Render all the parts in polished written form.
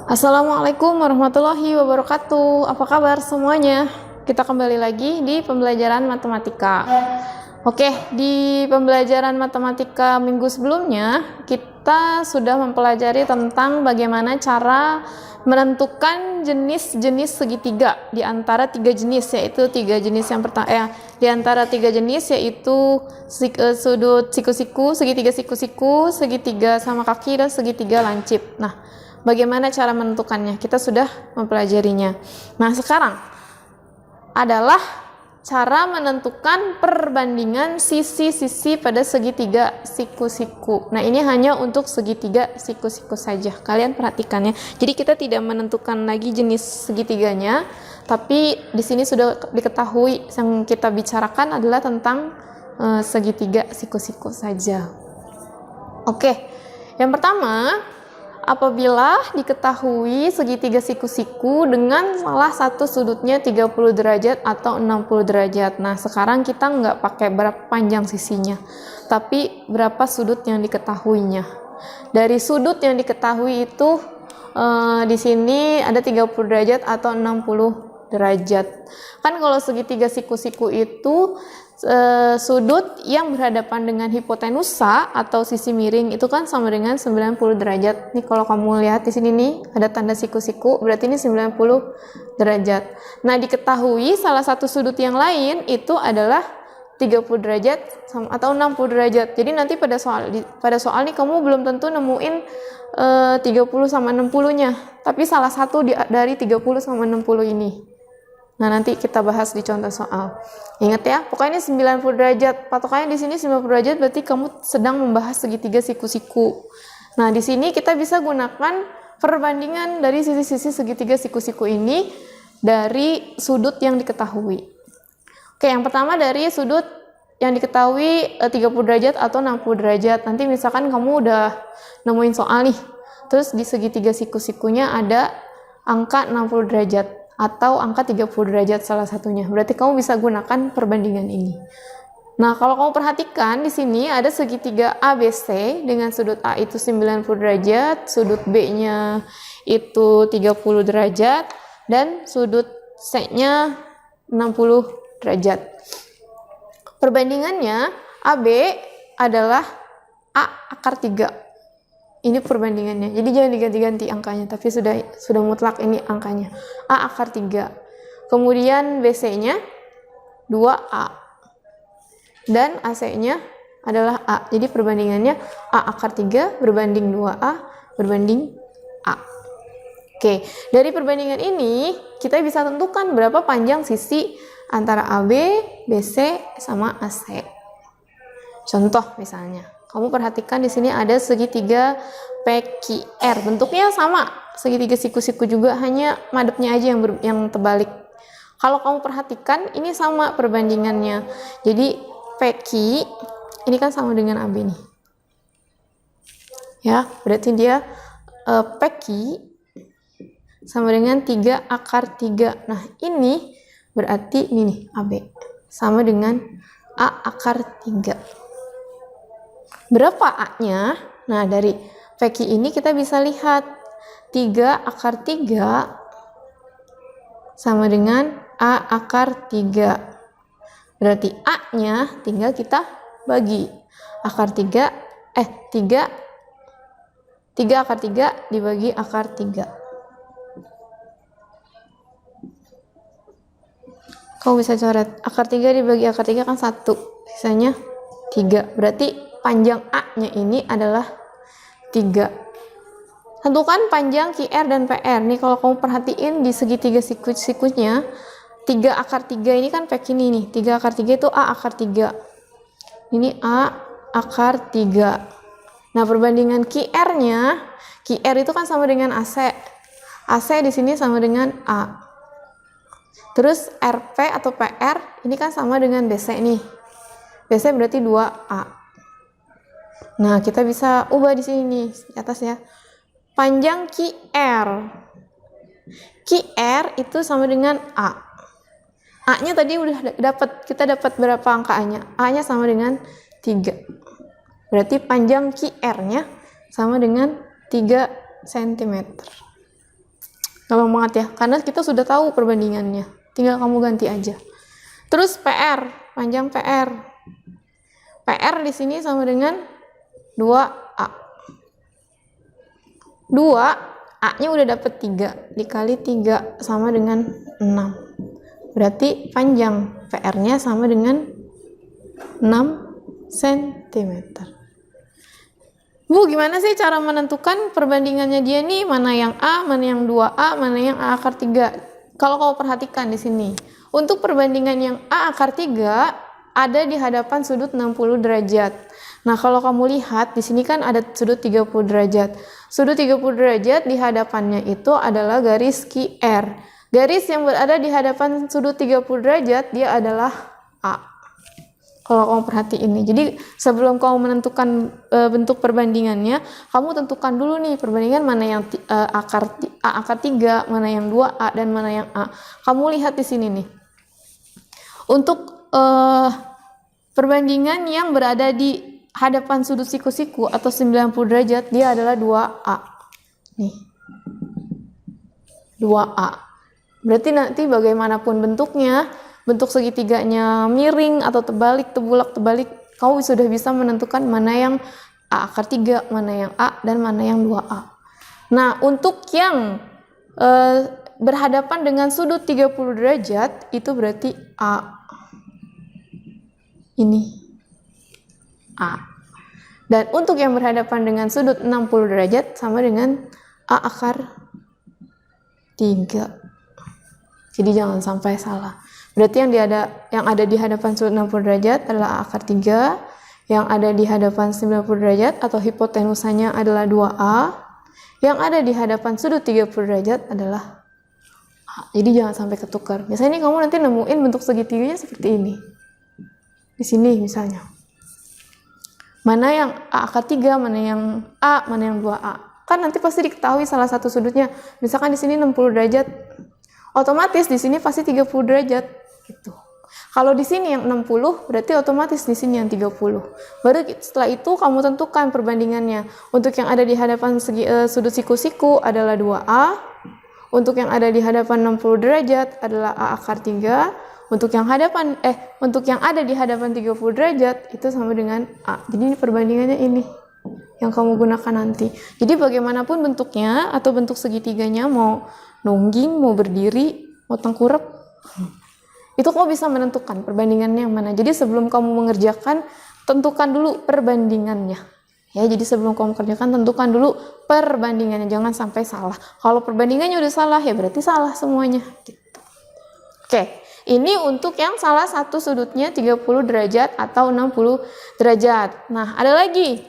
Assalamualaikum warahmatullahi wabarakatuh. Apa kabar semuanya? Kita kembali lagi di pembelajaran matematika. Oke, di pembelajaran matematika minggu sebelumnya kita sudah mempelajari tentang bagaimana cara menentukan jenis-jenis segitiga di antara tiga jenis, yaitu tiga jenis yang pertama di antara tiga jenis yaitu sudut siku-siku, segitiga siku-siku, segitiga sama kaki, dan segitiga lancip. Nah, bagaimana cara menentukannya? Kita sudah mempelajarinya. Nah, sekarang adalah cara menentukan perbandingan sisi-sisi pada segitiga siku-siku. Nah, ini hanya untuk segitiga siku-siku saja. Kalian perhatikan ya. Jadi kita tidak menentukan lagi jenis segitiganya, tapi di sini sudah diketahui yang kita bicarakan adalah tentang segitiga siku-siku saja. Oke. Yang pertama, apabila diketahui segitiga siku-siku dengan salah satu sudutnya 30 derajat atau 60 derajat. Nah, sekarang kita nggak pakai berapa panjang sisinya, tapi berapa sudut yang diketahuinya. Dari sudut yang diketahui itu di sini ada 30 derajat atau 60 derajat. Kan kalau segitiga siku-siku itu sudut yang berhadapan dengan hipotenusa atau sisi miring itu kan sama dengan 90 derajat. Nih kalau kamu lihat di sini nih ada tanda siku-siku, berarti ini 90 derajat. Nah, diketahui salah satu sudut yang lain itu adalah 30 derajat atau 60 derajat. Jadi nanti pada soal nih kamu belum tentu nemuin 30 sama 60-nya, tapi salah satu dari 30 sama 60 ini. Nah, nanti kita bahas di contoh soal. Ingat ya, pokoknya ini 90 derajat. Patokannya di sini 90 derajat berarti kamu sedang membahas segitiga siku-siku. Nah, di sini kita bisa gunakan perbandingan dari sisi-sisi segitiga siku-siku ini dari sudut yang diketahui. Oke, yang pertama dari sudut yang diketahui 30 derajat atau 60 derajat. Nanti misalkan kamu udah nemuin soal nih, terus di segitiga siku-sikunya ada angka 60 derajat atau angka 30 derajat salah satunya. Berarti kamu bisa gunakan perbandingan ini. Nah, kalau kamu perhatikan di sini ada segitiga ABC dengan sudut A itu 90 derajat, sudut B-nya itu 30 derajat, dan sudut C-nya 60 derajat. Perbandingannya AB adalah A akar 3. Ini perbandingannya. Jadi jangan diganti-ganti angkanya, tapi sudah mutlak ini angkanya. A akar 3. Kemudian BC-nya 2A. Dan AC-nya adalah A. Jadi perbandingannya A akar 3 berbanding 2A berbanding A. Oke, dari perbandingan ini kita bisa tentukan berapa panjang sisi antara AB, BC, sama AC. Contoh misalnya, kamu perhatikan di sini ada segitiga PQR, bentuknya sama, segitiga siku-siku juga, hanya madepnya aja yang terbalik. Kalau kamu perhatikan ini sama perbandingannya. Jadi PQ ini kan sama dengan AB nih. Ya, berarti dia PQ sama dengan 3 akar 3. Nah, ini berarti ini nih AB sama dengan A akar 3. Berapa A-nya? Nah, dari PQ ini kita bisa lihat 3 akar 3 sama dengan A akar 3. Berarti A-nya tinggal kita bagi. Akar 3, 3 akar 3 dibagi akar 3. Kamu bisa coret. Akar 3 dibagi akar 3 kan 1. Sisanya 3. Berarti panjang A-nya ini adalah 3. Tentukan panjang QR dan PR. Nih kalau kamu perhatiin di segitiga siku-sikunya, 3 akar 3 ini kan PQ ini nih. 3 akar 3 itu A akar 3. Ini A akar 3. Nah, perbandingan QR-nya, QR itu kan sama dengan AC. AC di sini sama dengan A. Terus RP atau PR ini kan sama dengan BC nih. BC berarti 2A. Nah, kita bisa ubah di sini nih, di atas ya. Panjang QR. QR itu sama dengan A. A-nya tadi udah dapat, kita dapat berapa angka A-nya? A-nya sama dengan 3. Berarti panjang QR-nya sama dengan 3 cm. Gampang banget ya, karena kita sudah tahu perbandingannya. Tinggal kamu ganti aja. Terus PR, panjang PR. PR di sini sama dengan 2A. 2A-nya udah dapet 3, dikali 3 sama dengan 6. Berarti panjang PR-nya sama dengan 6 cm. Bu, gimana sih cara menentukan perbandingannya dia nih? Mana yang A, mana yang 2A, mana yang A akar 3? Kalau kamu perhatikan di sini, untuk perbandingan yang A akar 3 ada di hadapan sudut 60 derajat. Nah, kalau kamu lihat di sini kan ada sudut 30 derajat. Sudut 30 derajat di hadapannya itu adalah garis QR. Garis yang berada di hadapan sudut 30 derajat dia adalah A. Kalau kamu perhatiin nih. Jadi, sebelum kamu menentukan bentuk perbandingannya, kamu tentukan dulu nih perbandingan mana yang A akar 3, mana yang 2A dan mana yang A. Kamu lihat di sini nih. Untuk perbandingan yang berada di hadapan sudut siku-siku atau 90 derajat dia adalah 2A. Nih. 2A. Berarti nanti bagaimanapun bentuknya, bentuk segitiganya miring atau terbalik, terbulak-terbalik, kamu sudah bisa menentukan mana yang A akar 3, mana yang A dan mana yang 2A. Nah, untuk yang berhadapan dengan sudut 30 derajat itu berarti A. Ini A. Dan untuk yang berhadapan dengan sudut 60 derajat sama dengan A akar 3. Jadi jangan sampai salah. Berarti yang ada di hadapan sudut 60 derajat adalah A akar 3, yang ada di hadapan 90 derajat atau hipotenusanya adalah 2A, yang ada di hadapan sudut 30 derajat adalah A. Jadi jangan sampai ketukar. Biasanya kamu nanti nemuin bentuk segitiganya seperti ini. Di sini misalnya. Mana yang A akar 3, mana yang A, mana yang 2A. Kan nanti pasti diketahui salah satu sudutnya. Misalkan di sini 60 derajat. Otomatis di sini pasti 30 derajat gitu. Kalau di sini yang 60, berarti otomatis di sini yang 30. Baru setelah itu kamu tentukan perbandingannya. Untuk yang ada di hadapan sudut siku-siku adalah 2A. Untuk yang ada di hadapan 60 derajat adalah A akar 3. Untuk yang ada di hadapan 30 derajat itu sama dengan A. Jadi ini perbandingannya ini yang kamu gunakan nanti. Jadi bagaimanapun bentuknya atau bentuk segitiganya, mau nungging, mau berdiri, mau tengkurap, itu kamu bisa menentukan perbandingannya yang mana. Jadi sebelum kamu mengerjakan, tentukan dulu perbandingannya. Ya, jadi sebelum kamu kerjakan, tentukan dulu perbandingannya, jangan sampai salah. Kalau perbandingannya udah salah, ya berarti salah semuanya. Gitu. Oke. Ini untuk yang salah satu sudutnya 30 derajat atau 60 derajat. Nah, ada lagi.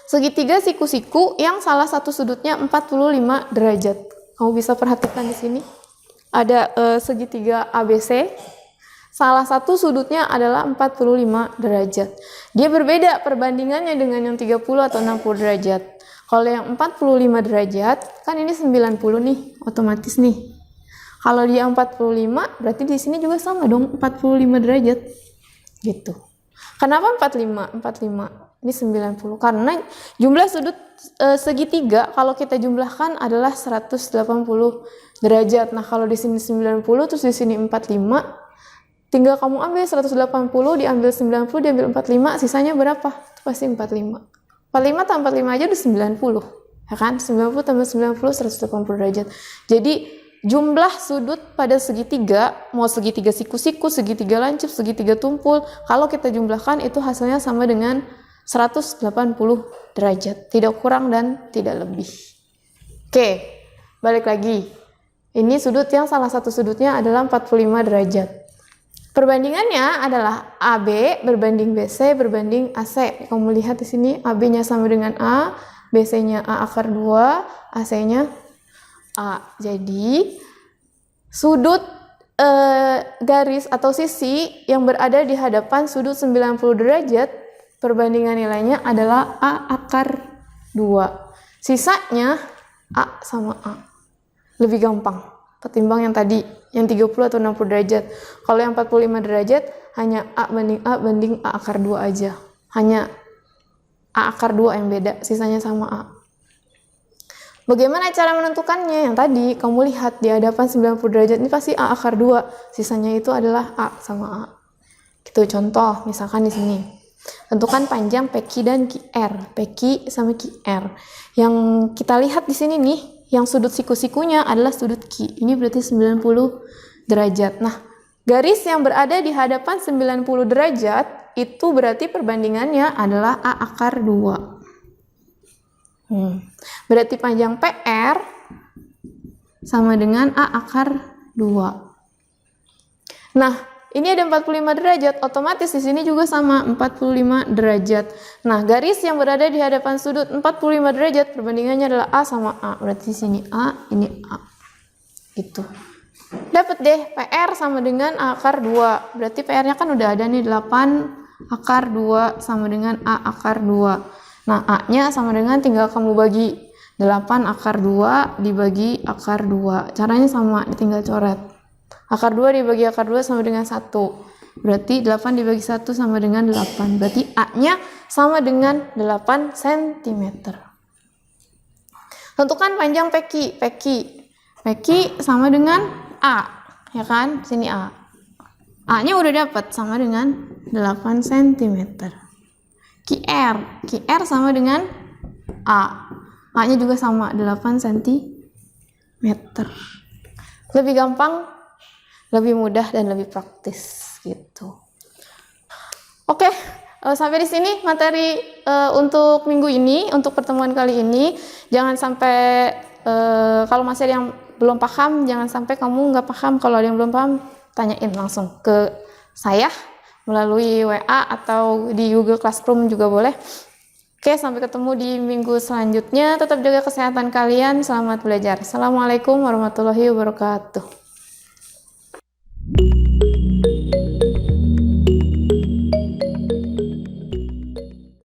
Segitiga siku-siku yang salah satu sudutnya 45 derajat. Kamu bisa perhatikan di sini. Ada segitiga ABC. Salah satu sudutnya adalah 45 derajat. Dia berbeda perbandingannya dengan yang 30 atau 60 derajat. Kalau yang 45 derajat, kan ini 90 nih, otomatis nih. Kalau dia 45, berarti di sini juga sama dong, 45 derajat. Gitu. Kenapa 45? 45. Ini 90. Karena jumlah sudut segitiga, kalau kita jumlahkan adalah 180 derajat. Nah, kalau di sini 90, terus di sini 45, tinggal kamu ambil 180, diambil 90, diambil 45, sisanya berapa? Itu pasti 45. 45 tambah 45 aja udah 90. Ya kan? 90 tambah 90, 180 derajat. Jadi, jumlah sudut pada segitiga, mau segitiga siku-siku, segitiga lancip, segitiga tumpul, kalau kita jumlahkan itu hasilnya sama dengan 180 derajat. Tidak kurang dan tidak lebih. Oke, balik lagi. Ini sudut yang salah satu sudutnya adalah 45 derajat. Perbandingannya adalah AB berbanding BC berbanding AC. Kamu lihat di sini AB-nya sama dengan A, BC-nya A akar 2, AC-nya A. Jadi sudut garis atau sisi yang berada di hadapan sudut 90 derajat, perbandingan nilainya adalah A akar 2. Sisanya A sama A. Lebih gampang ketimbang yang tadi, yang 30 atau 60 derajat. Kalau yang 45 derajat hanya A banding A banding A akar 2 aja. Hanya A akar 2 yang beda, sisanya sama A. Bagaimana cara menentukannya? Yang tadi kamu lihat di hadapan 90 derajat ini pasti A akar 2, sisanya itu adalah A sama A. Gitu contoh, misalkan di sini. Tentukan panjang PQ dan QR. PQ sama QR. Yang kita lihat di sini nih, yang sudut siku-sikunya adalah sudut Q. Ini berarti 90 derajat. Nah, garis yang berada di hadapan 90 derajat itu berarti perbandingannya adalah A akar 2. Berarti panjang PR sama dengan A akar 2. Nah, ini ada 45 derajat, otomatis di sini juga sama 45 derajat. Nah, garis yang berada di hadapan sudut 45 derajat perbandingannya adalah A sama A. Berarti di sini A, ini A. Gitu. Dapat deh, PR sama dengan A akar 2. Berarti PR-nya kan udah ada nih 8 akar 2 sama dengan A akar 2. Nah, A-nya sama dengan tinggal kamu bagi 8 akar 2 dibagi akar 2. Caranya sama, tinggal coret. Akar 2 dibagi akar 2 sama dengan 1. Berarti 8 dibagi 1 sama dengan 8. Berarti A-nya sama dengan 8 cm. Tentukan panjang PQ. PQ sama dengan A. Ya kan? Sini A. A-nya udah dapat sama dengan 8 cm. QR sama dengan A. A-nya juga sama 8 cm. Lebih gampang, lebih mudah dan lebih praktis gitu. Oke, sampai di sini materi untuk minggu ini, untuk pertemuan kali ini. Jangan sampai kalau masih ada yang belum paham, jangan sampai kamu nggak paham. Kalau ada yang belum paham, tanyain langsung ke saya melalui WA atau di Google Classroom juga boleh. Oke, sampai ketemu di minggu selanjutnya. Tetap jaga kesehatan kalian. Selamat belajar. Assalamualaikum warahmatullahi wabarakatuh.